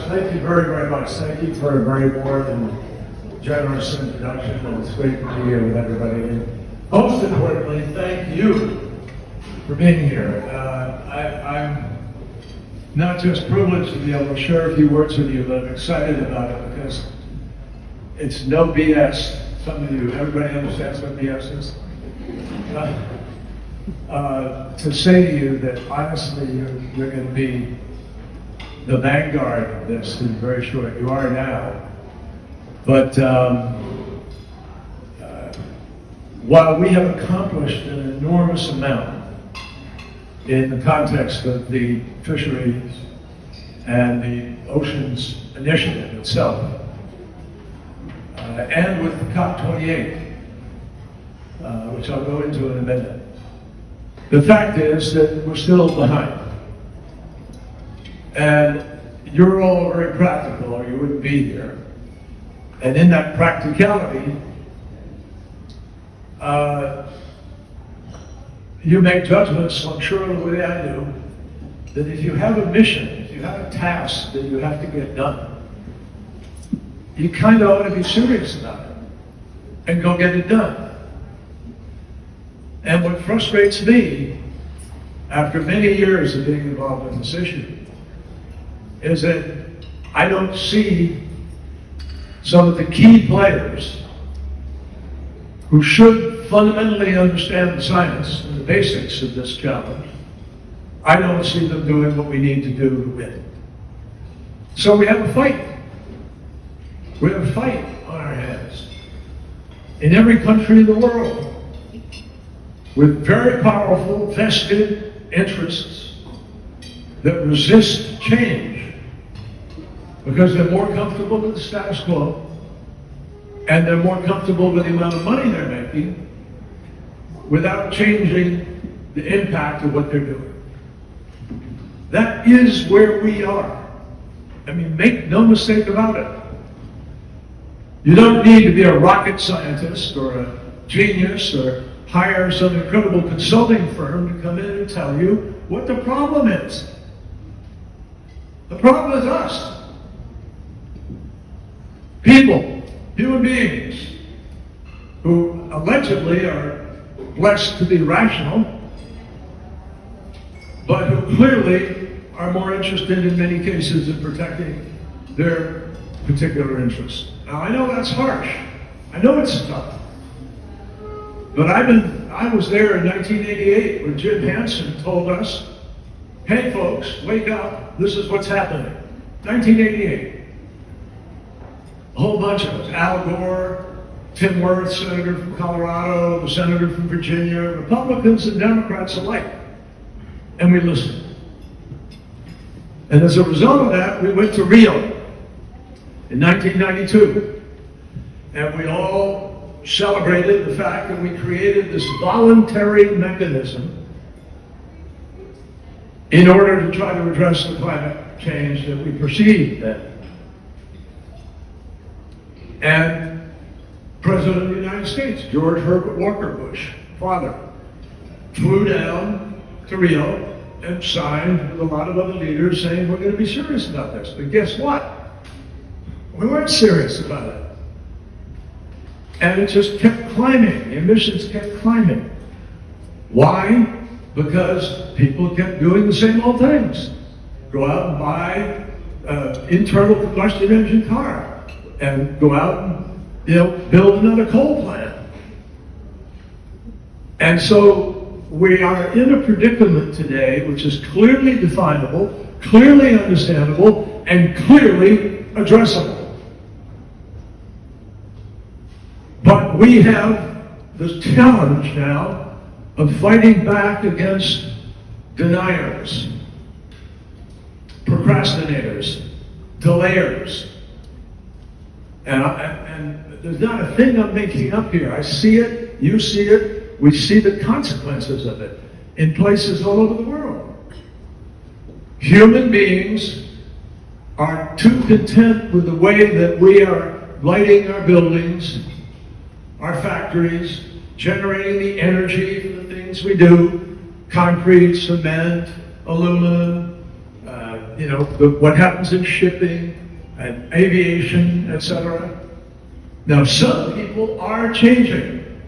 Josh, thank you very, very much. Thank you for a very warm and generous introduction, and it's great to be here with everybody. And most importantly, thank you for being here. I'm not just privileged to be able to share a few words with you, but I'm excited about it because it's no BS. Some of you, everybody understands what BS is. To say to you that honestly you're going to be the vanguard of this in very short. You are now. But while we have accomplished an enormous amount in the context of the fisheries and the oceans initiative itself, and with COP28, which I'll go into in a minute, the fact is that we're still behind. And you're all very practical or you wouldn't be here. And in that practicality, you make judgments, I'm sure the way I do, that if you have a mission, if you have a task that you have to get done, you kind of ought to be serious about it and go get it done. And what frustrates me, after many years of being involved with this issue, is that I don't see some of the key players who should fundamentally understand the science and the basics of this challenge. I don't see them doing what we need to do to win. So we have a fight. We have a fight on our hands in every country in the world with very powerful vested interests that resist change because they're more comfortable with the status quo and they're more comfortable with the amount of money they're making without changing the impact of what they're doing. That is where we are. I mean, make no mistake about it. You don't need to be a rocket scientist or a genius or hire some incredible consulting firm to come in and tell you what the problem is. The problem is us. People, human beings, who allegedly are blessed to be rational, but who clearly are more interested in many cases in protecting their particular interests. Now, I know that's harsh. I know it's tough. But I was there in 1988 when Jim Hansen told us, hey folks, wake up, this is what's happening. 1988. A whole bunch of us, Al Gore, Tim Wirth, senator from Colorado, the senator from Virginia, Republicans and Democrats alike. And we listened. And as a result of that, we went to Rio in 1992. And we all celebrated the fact that we created this voluntary mechanism in order to try to address the climate change that we perceived then. And President of the United States, George Herbert Walker Bush, father, flew down to Rio and signed with a lot of other leaders saying we're going to be serious about this. But guess what? We weren't serious about it. And it just kept climbing. The emissions kept climbing. Why? Because people kept doing the same old things. Go out and buy an internal combustion engine car and go out and build another coal plant. And so we are in a predicament today which is clearly definable, clearly understandable, and clearly addressable. But we have the challenge now of fighting back against deniers, procrastinators, delayers. And there's not a thing I'm making up here. I see it, you see it, we see the consequences of it in places all over the world. Human beings are too content with the way that we are lighting our buildings, our factories, generating the energy for the things we do, concrete, cement, aluminum, what happens in shipping and aviation, etc. Now, some people are changing.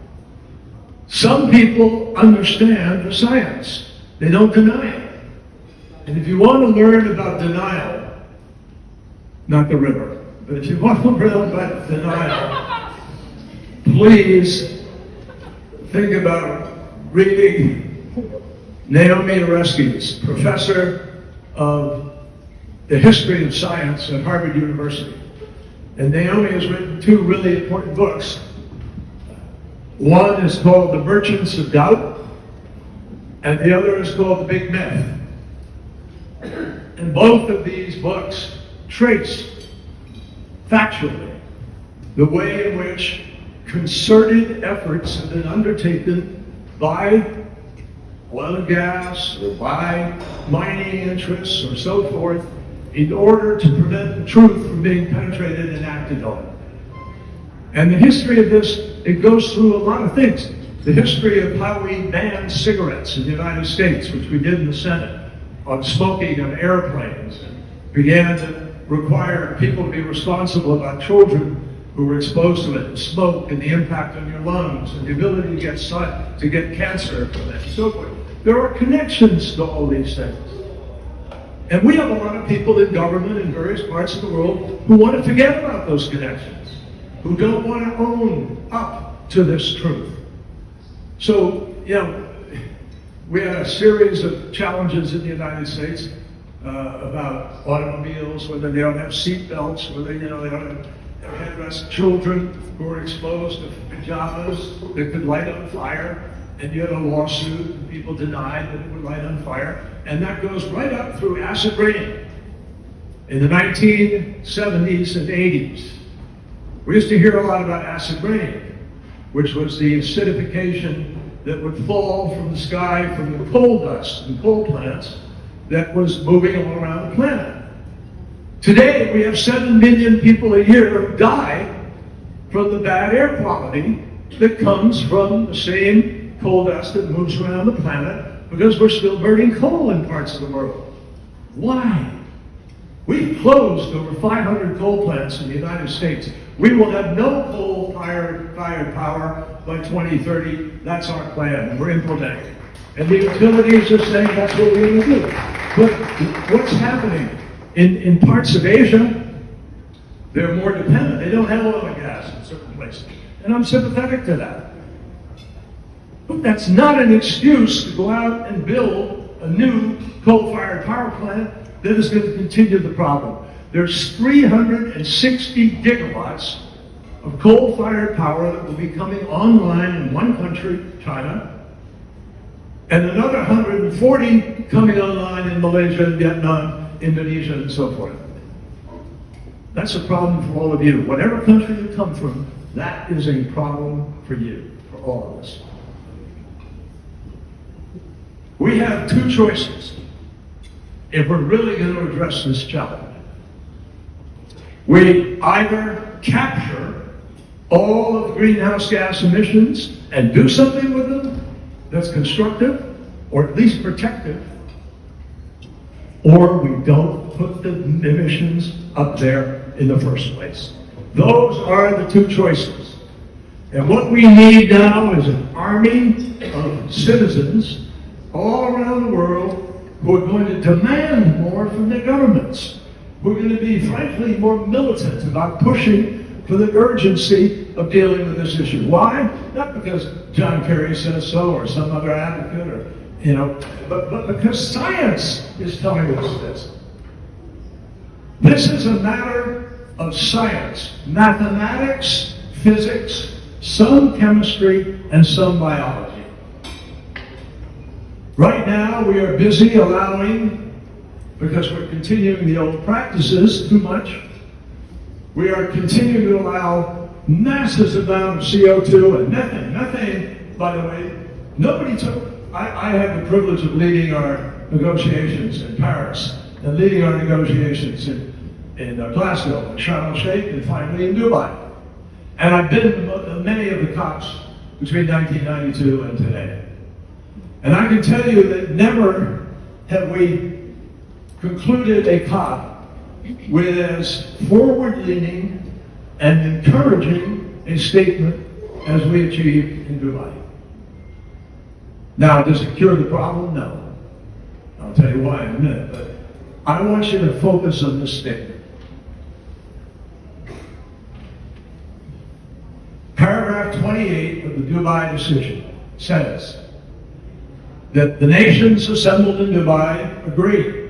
Some people understand the science. They don't deny it. And if you want to learn about denial, not the river, but if you want to learn about denial, please think about reading Naomi Oreskes, professor of the history of science at Harvard University. And Naomi has written two really important books. One is called The Merchants of Doubt, and the other is called The Big Myth. And both of these books trace factually the way in which concerted efforts have been undertaken by oil and gas or by mining interests or so forth in order to prevent the truth from being penetrated and acted on. And the history of this, it goes through a lot of things. The history of how we banned cigarettes in the United States, which we did in the Senate, on smoking on airplanes, and began to require people to be responsible about children who were exposed to it, and smoke, and the impact on your lungs, and the ability to get cancer from it, and so forth. There are connections to all these things. And we have a lot of people in government in various parts of the world who want to forget about those connections, who don't want to own up to this truth. So, we had a series of challenges in the United States about automobiles, whether they don't have seat belts, whether they don't have headrests, children who are exposed to pajamas that could light on fire, and you had a lawsuit, and people denied that it would light on fire, and that goes right up through acid rain. In the 1970s and 80s, we used to hear a lot about acid rain, which was the acidification that would fall from the sky from the coal dust and coal plants that was moving all around the planet. Today, we have 7 million people a year who die from the bad air quality that comes from the same coal dust that moves around the planet because we're still burning coal in parts of the world. Why? We've closed over 500 coal plants in the United States. We will have no coal-fired power by 2030. That's our plan, and we're implementing it. And the utilities are saying that's what we're going to do. But what's happening? In parts of Asia, they're more dependent. They don't have oil and gas in certain places. And I'm sympathetic to that. But that's not an excuse to go out and build a new coal-fired power plant that is going to continue the problem. There's 360 gigawatts of coal-fired power that will be coming online in one country, China, and another 140 coming online in Malaysia, Vietnam, Indonesia, and so forth. That's a problem for all of you. Whatever country you come from, that is a problem for you, for all of us. We have two choices if we're really going to address this challenge. We either capture all of the greenhouse gas emissions and do something with them that's constructive, or at least protective, or we don't put the emissions up there in the first place. Those are the two choices. And what we need now is an army of citizens all around the world who are going to demand more from their governments, who are going to be, frankly, more militant about pushing for the urgency of dealing with this issue. Why? Not because John Kerry says so or some other advocate, or but because science is telling us this. This is a matter of science, mathematics, physics, some chemistry, and some biology. Right now, we are busy allowing, because we're continuing the old practices too much, we are continuing to allow massive amount of CO2 and methane. Methane, by the way, nobody took. I had the privilege of leading our negotiations in Paris and leading our negotiations in Glasgow, and Sharm el-Sheikh, and finally in Dubai. And I've been to many of the COPs between 1992 and today. And I can tell you that never have we concluded a COP with as forward-leaning and encouraging a statement as we achieved in Dubai. Now, does it cure the problem? No. I'll tell you why in a minute, but I want you to focus on this statement. Paragraph 28 of the Dubai decision says that the nations assembled in Dubai agree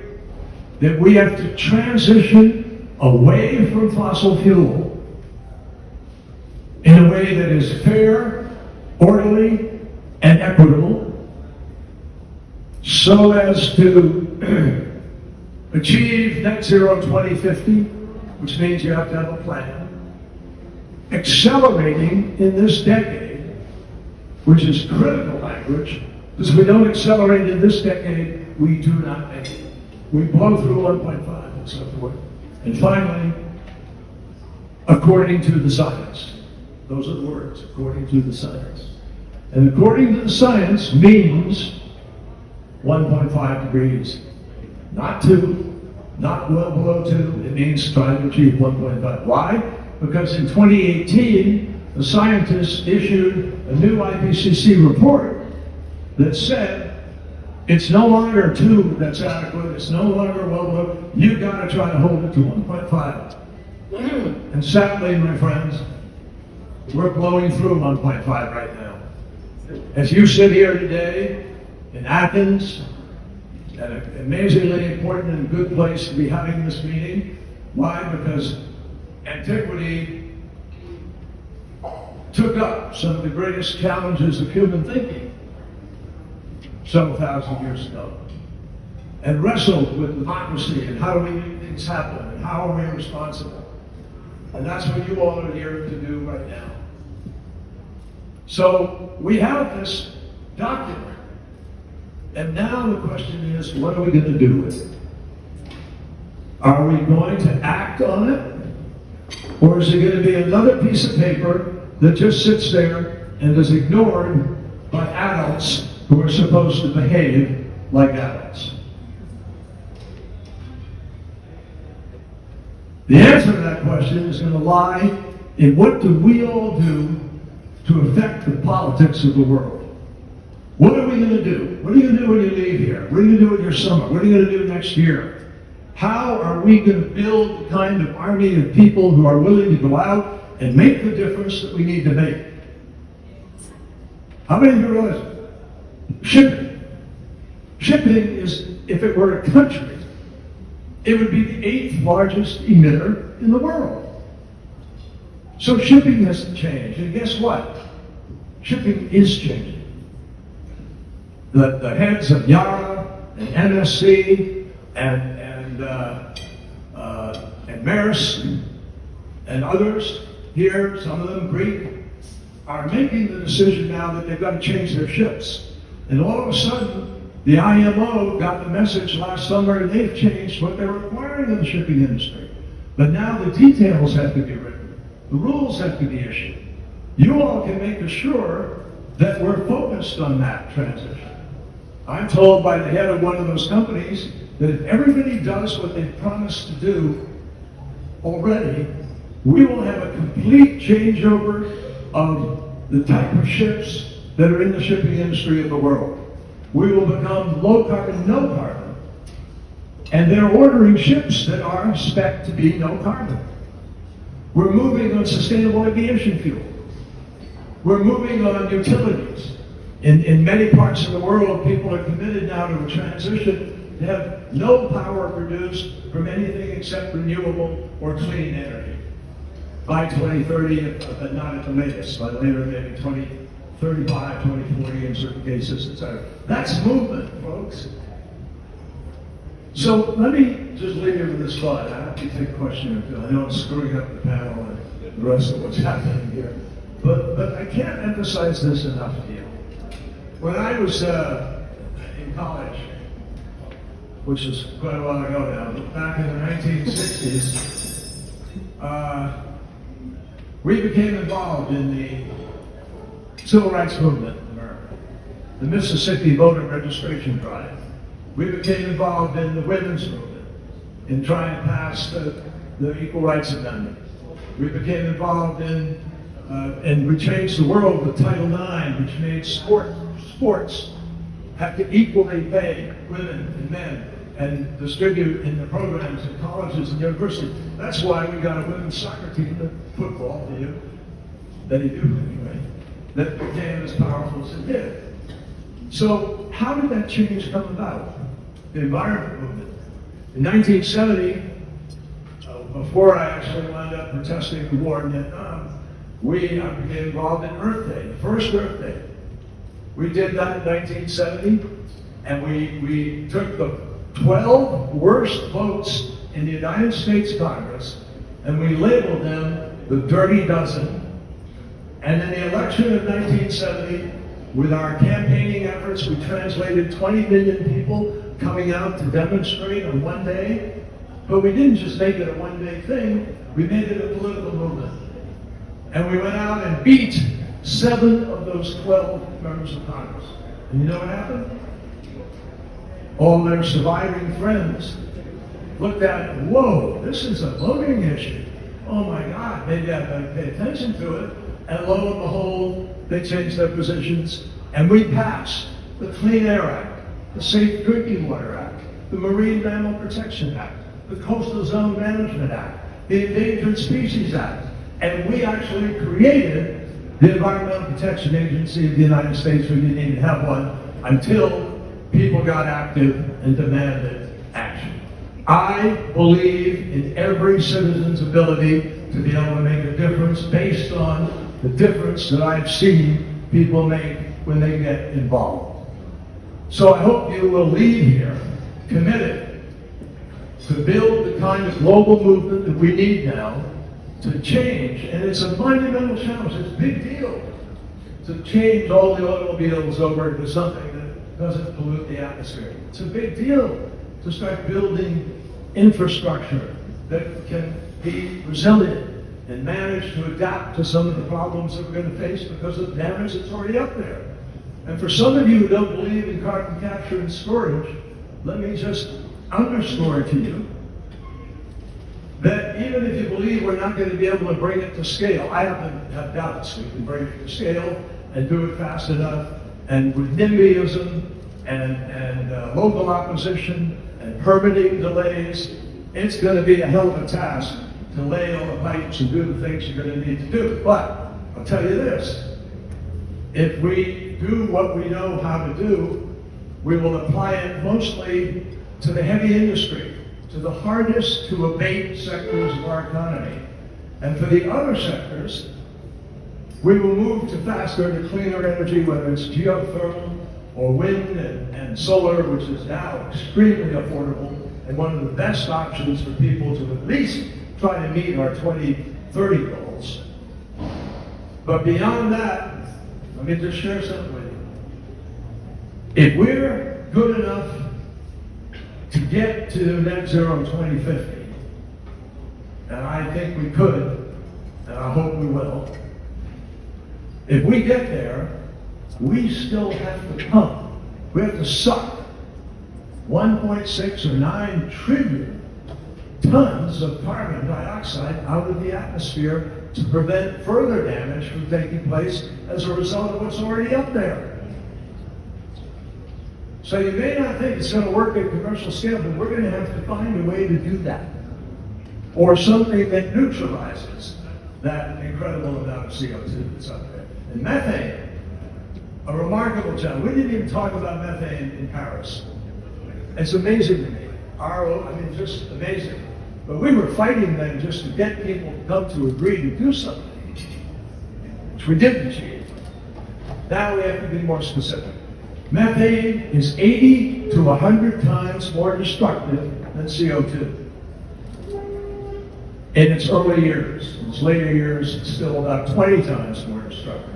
that we have to transition away from fossil fuel in a way that is fair, orderly, and equitable, so as to achieve net zero 2050, which means you have to have a plan, accelerating in this decade, which is critical language, because if we don't accelerate in this decade, we do not make it. We blow through 1.5 and so forth. And finally, according to the science. Those are the words, according to the science. And according to the science means 1.5 degrees. Not 2, not well below 2. It means trying to achieve 1.5. Why? Because in 2018, the scientists issued a new IPCC report that said it's no longer 2 that's adequate, it's no longer well below, you've got to try to hold it to 1.5. And sadly, my friends, we're blowing through 1.5 right now. As you sit here today in Athens, an amazingly important and good place to be having this meeting. Why? Because antiquity took up some of the greatest challenges of human thinking several thousand years ago and wrestled with democracy and how do we make things happen and how are we responsible. And that's what you all are here to do right now. So we have this document, and now the question is, what are we going to do with it? Are we going to act on it? Or is it going to be another piece of paper that just sits there and is ignored by adults who are supposed to behave like adults? The answer to that question is going to lie in what do we all do to affect the politics of the world. What are we going to do? What are you going to do when you leave here? What are you going to do in your summer? What are you going to do next year? How are we going to build the kind of army of people who are willing to go out and make the difference that we need to make? How many of you realize shipping? Shipping is, if it were a country, it would be the 8th largest emitter in the world. So shipping has to change, and guess what? Shipping is changing. The heads of Yara and NSC and Maersk and others here, some of them Greek, are making the decision now that they've got to change their ships. And all of a sudden, the IMO got the message last summer and they've changed what they're requiring of the shipping industry. But now the details have to be written. The rules have to be issued. You all can make sure that we're focused on that transition. I'm told by the head of one of those companies that if everybody does what they've promised to do already, we will have a complete changeover of the type of ships that are in the shipping industry of the world. We will become low carbon, no carbon. And they're ordering ships that are spec'd to be no carbon. We're moving on sustainable aviation fuel. We're moving on utilities. In many parts of the world, people are committed now to a transition to have no power produced from anything except renewable or clean energy by 2030, but not at the latest, by later maybe 2035, 2040 in certain cases, etc. That's movement, folks. So let me just leave you with this thought. I have to take a question or two. I know I'm screwing up the panel and the rest of what's happening here. But I can't emphasize this enough to you. When I was in college, which is quite a while ago now, but back in the 1960s, we became involved in the civil rights movement in America, the Mississippi voter registration drive. We became involved in the women's movement. in trying to pass the Equal Rights Amendment. We became involved in, and we changed the world with Title IX, which made sports have to equally pay women and men and distribute in the programs in colleges and universities. That's why we got a women's soccer team, football, that you do anyway, that became as powerful as it did. So how did that change come about? The environment movement. In 1970, before I actually wound up protesting the war in Vietnam, we became involved in Earth Day, the first Earth Day. We did that in 1970, and we took the 12 worst votes in the United States Congress, and we labeled them the Dirty Dozen. And in the election of 1970, with our campaigning efforts, we translated 20 million people coming out to demonstrate on one day. But we didn't just make it a one-day thing, we made it a political movement. And we went out and beat 7 of those 12 members of Congress. And you know what happened? All their surviving friends looked at, whoa, this is a voting issue. Oh my God, maybe I better pay attention to it. And lo and behold, they changed their positions, and we passed the Clean Air Act, the Safe Drinking Water Act, the Marine Mammal Protection Act, the Coastal Zone Management Act, the Endangered Species Act, and we actually created the Environmental Protection Agency of the United States. We didn't even have one until people got active and demanded action. I believe in every citizen's ability to be able to make a difference based on the difference that I've seen people make when they get involved. So I hope you will leave here committed to build the kind of global movement that we need now to change, and it's a monumental challenge, it's a big deal, to change all the automobiles over to something that doesn't pollute the atmosphere. It's a big deal to start building infrastructure that can be resilient and manage to adapt to some of the problems that we're going to face because of the damage that's already up there. And for some of you who don't believe in carbon capture and storage, let me just underscore to you that even if you believe we're not going to be able to bring it to scale, I have doubts we can bring it to scale and do it fast enough, and with NIMBYism and local opposition and permitting delays, it's going to be a hell of a task to lay all the pipes and do the things you're going to need to do. But I'll tell you this, if we do what we know how to do, we will apply it mostly to the heavy industry, to the hardest to abate sectors of our economy. And for the other sectors, we will move to faster to cleaner energy, whether it's geothermal or wind and solar, which is now extremely affordable and one of the best options for people to at least try to meet our 2030 goals. But beyond that, let me just share something with you. If we're good enough to get to net zero in 2050, and I think we could, and I hope we will, if we get there, we still have to pump. We have to suck 1.6 or 9 trillion tons of carbon dioxide out of the atmosphere to prevent further damage from taking place as a result of what's already up there. So you may not think it's going to work at commercial scale, but we're going to have to find a way to do that. Or something that neutralizes that incredible amount of CO2 that's up there. And methane, a remarkable challenge. We didn't even talk about methane in Paris. It's amazing to me. Just amazing. But we were fighting then just to get people to come to agree to do something, which we didn't achieve. Now we have to be more specific. Methane is 80 to 100 times more destructive than CO2. In its early years. In its later years, it's still about 20 times more destructive.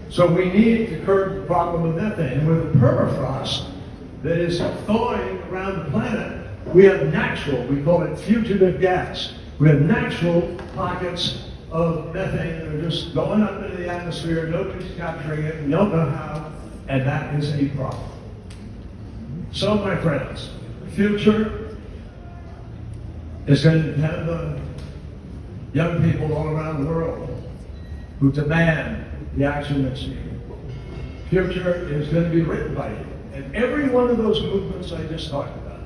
So we need to curb the problem of methane. And with the permafrost that is thawing around the planet, we have natural, we call it fugitive gas. We have natural pockets of methane that are just going up into the atmosphere, nobody's capturing it, we don't know how, and that is a problem. So my friends, the future is going to depend on young people all around the world who demand the action that's needed. Future is going to be written by you. And every one of those movements I just talked about,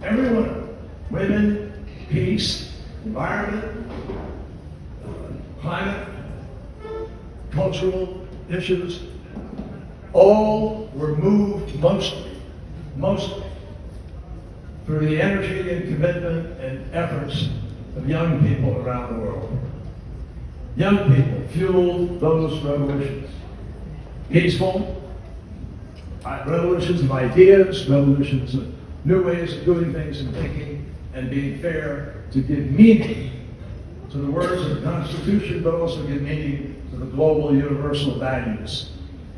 every one of them, women, peace, environment, climate, cultural issues, all were moved mostly through the energy and commitment and efforts of young people around the world. Young people fueled those revolutions. Peaceful, revolutions of ideas, revolutions of new ways of doing things and thinking and being fair, to give meaning to the words of the Constitution, but also give meaning to the global universal values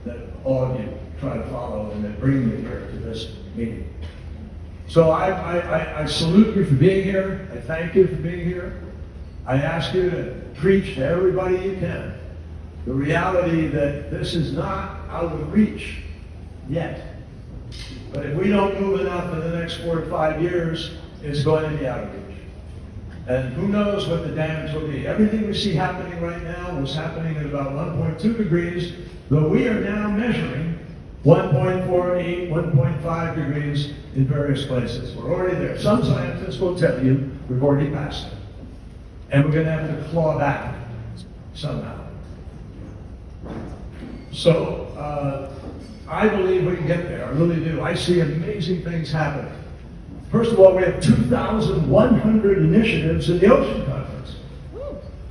that all of you try to follow and that bring you here to this meeting. So I salute you for being here. I thank you for being here. I ask you to preach to everybody you can the reality that this is not out of reach yet. But if we don't move enough in the next 4 to 5 years, it's going to be out of reach. And who knows what the damage will be. Everything we see happening right now was happening at about 1.2 degrees, though we are now measuring 1.48, 1.5 degrees in various places. We're already there. Some scientists will tell you we've already passed it. And we're going to have to claw back somehow. So, I believe we can get there. I really do. I see amazing things happening. First of all, we have 2,100 initiatives in the Ocean Conference.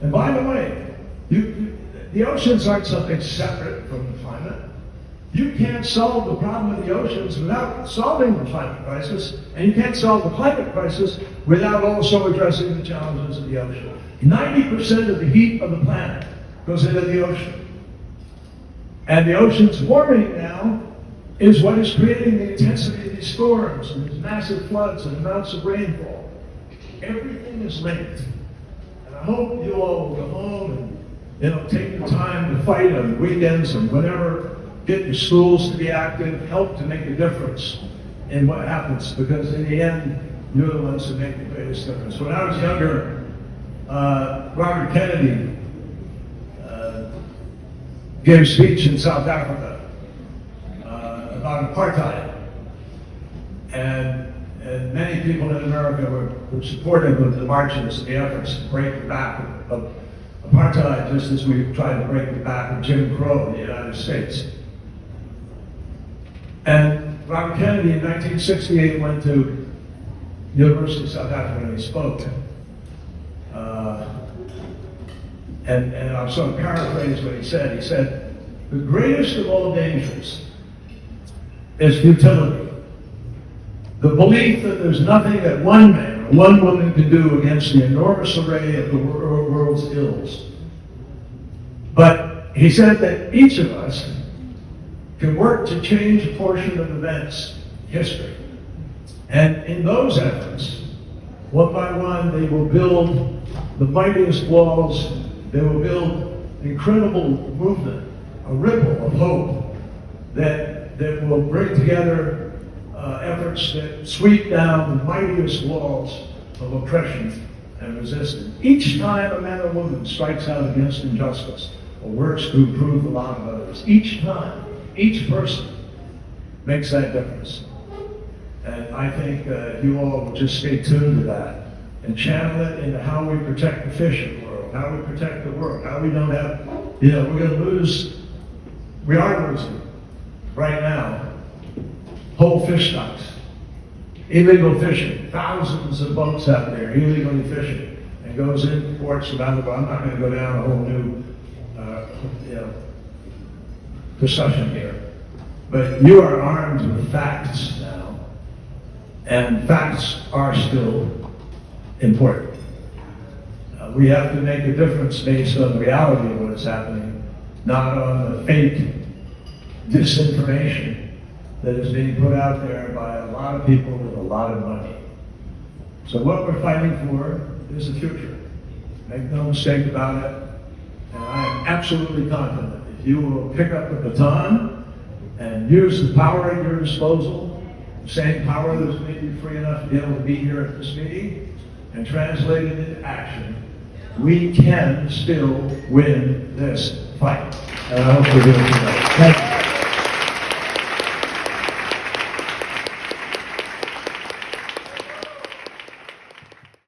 And by the way, the oceans aren't something separate from the climate. You can't solve the problem of the oceans without solving the climate crisis, and you can't solve the climate crisis without also addressing the challenges of the ocean. 90% of the heat of the planet goes into the ocean. And the ocean's warming now is what is creating the intensity of these storms and these massive floods and amounts of rainfall. Everything is linked. And I hope you all will go home and take the time to fight on weekends and whatever, get your schools to be active, help to make a difference in what happens, because in the end, you're the ones who make the greatest difference. When I was younger, Robert Kennedy gave a speech in South Africa about apartheid. And many people in America were supportive of the marches and the efforts to break the back of apartheid, just as we tried to break the back of Jim Crow in the United States. And Robert Kennedy in 1968 went to University of South Africa and he spoke. And I'll sort of paraphrase what he said. He said, the greatest of all dangers is futility. The belief that there's nothing that one man or one woman can do against the enormous array of the world's ills. But he said that each of us can work to change a portion of events, history. And in those efforts, one by one, they will build the mightiest walls. They will build incredible movement, a ripple of hope that will bring together efforts that sweep down the mightiest walls of oppression and resistance. Each time a man or woman strikes out against injustice or works to improve the lot of others, each time, each person makes that difference. And I think you all will just stay tuned to that and channel it into how we protect the fishing world, how we protect the world, how we don't have, we're going to lose, we are losing right now whole fish stocks. Illegal fishing, thousands of boats out there illegally fishing, and goes in ports around the world. I'm not going to go down a whole new discussion here. But you are armed with facts now, and facts are still important. We have to make a difference based on the reality of what is happening, not on the fake disinformation that is being put out there by a lot of people with a lot of money. So what we're fighting for is the future. Make no mistake about it. And I am absolutely confident if you will pick up the baton and use the power at your disposal same power that's made me free enough to be able to be here at this meeting and translate it into action, we can still win this fight. And I hope we're doing it tonight. Thank you.